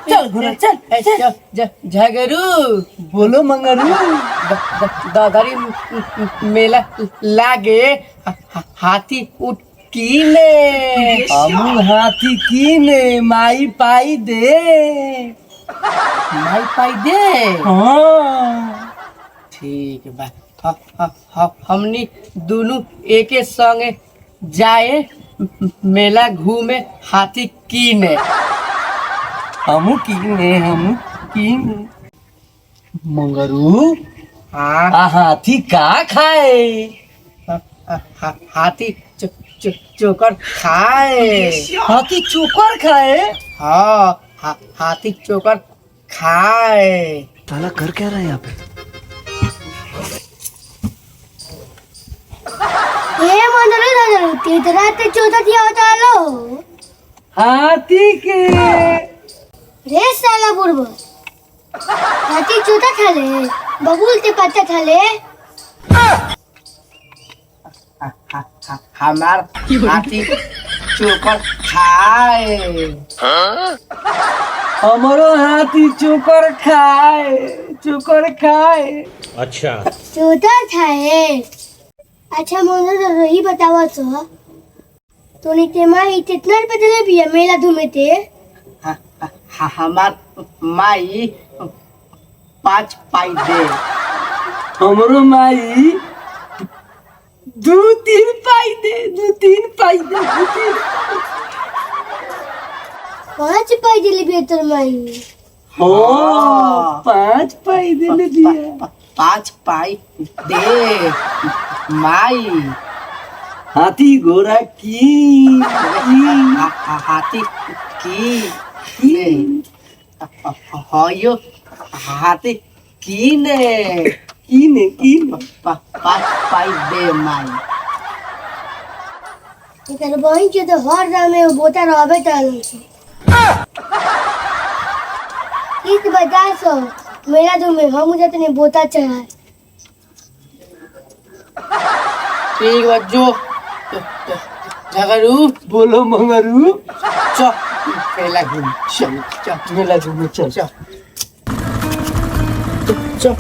चल घोड़ा चल। झगरू बोलो मंगरू। दादारी मेला लागे हाथी उठ कीने हम हाथी कीने माई पाई दे। माई पाई दे। हाँ ठीक बा। हमनी दोनों एके संगे जाए मेला घूमे हाथी कीने। हम कीने मंगरू। हाँ हाथी का खाए? हाथी चोकर खाए। हाथी चोकर खाए? हाँ हाथी चोकर खाए। साला कर क्या रहा है यहाँ पे? ये मंदर तेरा ते चौथा दिया होता लो हाथी के रे साला बुरबो हाथी चौथा खा ले बबूल ते पत्ता खा ले हमार हाथी चोकर खाए। हमारो हाथी चोकर खाए। अच्छा चौथा खाए। अच्छा मंदर रही बतावा तो ने ते माई कितना रुपए दिले बिया मेला घूमे ते? हमार माई 5 पाई दे। हमरो माई 2-3 पाई दे। 5 पाई दिले बिया तोर माई। हाँ 5 पाई दे दिया। 5 पाई दे माई। हाथी घोड़ा की हाथी की हयो हाथी कीने 5 पाई दे माई। इधर बहन के तो हर दाम में वो बोता रहबे तालो इस बता सो मेरा दो में हम जतने बोता चढ़ा। ठीक बा जो झगरू बोलो मंगरू। चल मेला घूम चल मेला घूमे चल। चल